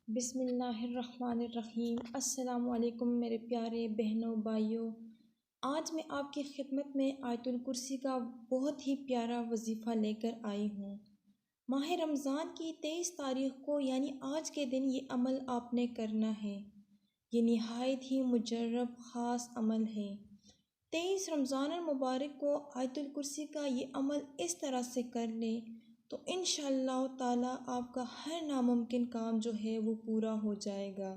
بسم اللہ الرحمن الرحیم۔ السلام علیکم میرے پیارے بہنوں بھائیوں۔ آج میں آپ کی خدمت میں آیت الکرسی کا بہت ہی پیارا وظیفہ لے کر آئی ہوں۔ ماہ رمضان کی 23 تاریخ کو یعنی آج کے دن یہ عمل آپ نے کرنا ہے۔ یہ نہایت ہی مجرب خاص عمل ہے۔ 23 رمضان المبارک کو آیت الکرسی کا یہ عمل اس طرح سے کر لیں تو انشاءاللہ تعالی آپ کا ہر ناممکن کام جو ہے وہ پورا ہو جائے گا۔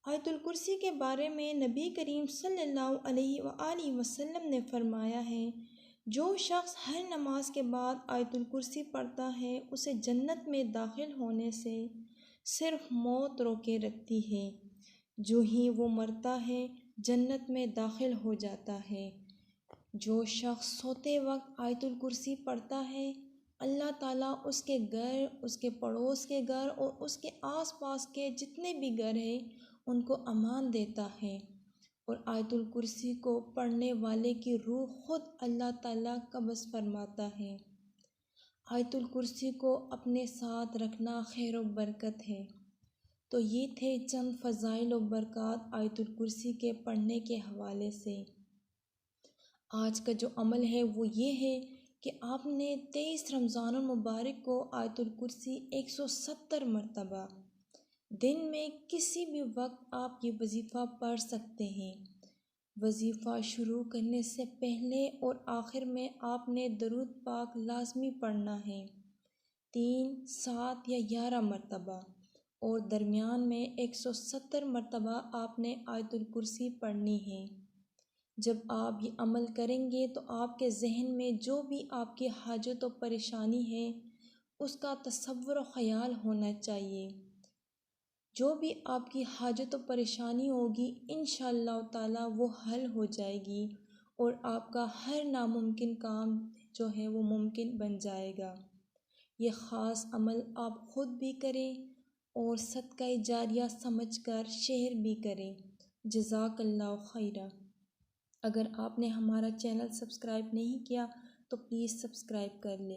آیت الکرسی کے بارے میں نبی کریم صلی اللہ علیہ وآلہ وسلم نے فرمایا ہے، جو شخص ہر نماز کے بعد آیت الکرسی پڑھتا ہے اسے جنت میں داخل ہونے سے صرف موت روکے رکھتی ہے۔ جو ہی وہ مرتا ہے جنت میں داخل ہو جاتا ہے۔ جو شخص سوتے وقت آیت الکرسی پڑھتا ہے اللہ تعالیٰ اس کے گھر، اس کے پڑوس کے گھر اور اس کے آس پاس کے جتنے بھی گھر ہیں ان کو امان دیتا ہے، اور آیت الکرسی کو پڑھنے والے کی روح خود اللہ تعالیٰ قبض فرماتا ہے۔ آیت الکرسی کو اپنے ساتھ رکھنا خیر و برکت ہے۔ تو یہ تھے چند فضائل و برکات آیت الکرسی کے پڑھنے کے حوالے سے۔ آج کا جو عمل ہے وہ یہ ہے کہ آپ نے 23 رمضان المبارک کو آیت الکرسی 170 مرتبہ دن میں کسی بھی وقت آپ یہ وظیفہ پڑھ سکتے ہیں۔ وظیفہ شروع کرنے سے پہلے اور آخر میں آپ نے درود پاک لازمی پڑھنا ہے، 3، 7 یا 11 مرتبہ، اور درمیان میں 170 مرتبہ آپ نے آیت الکرسی پڑھنی ہے۔ جب آپ یہ عمل کریں گے تو آپ کے ذہن میں جو بھی آپ کی حاجت و پریشانی ہے اس کا تصور و خیال ہونا چاہیے۔ جو بھی آپ کی حاجت و پریشانی ہوگی انشاءاللہ تعالی وہ حل ہو جائے گی اور آپ کا ہر ناممکن کام جو ہے وہ ممکن بن جائے گا۔ یہ خاص عمل آپ خود بھی کریں اور صدقہ جاریہ سمجھ کر شیئر بھی کریں۔ جزاک اللہ خیرہ۔ اگر آپ نے ہمارا چینل سبسکرائب نہیں کیا تو پلیز سبسکرائب کر لیں۔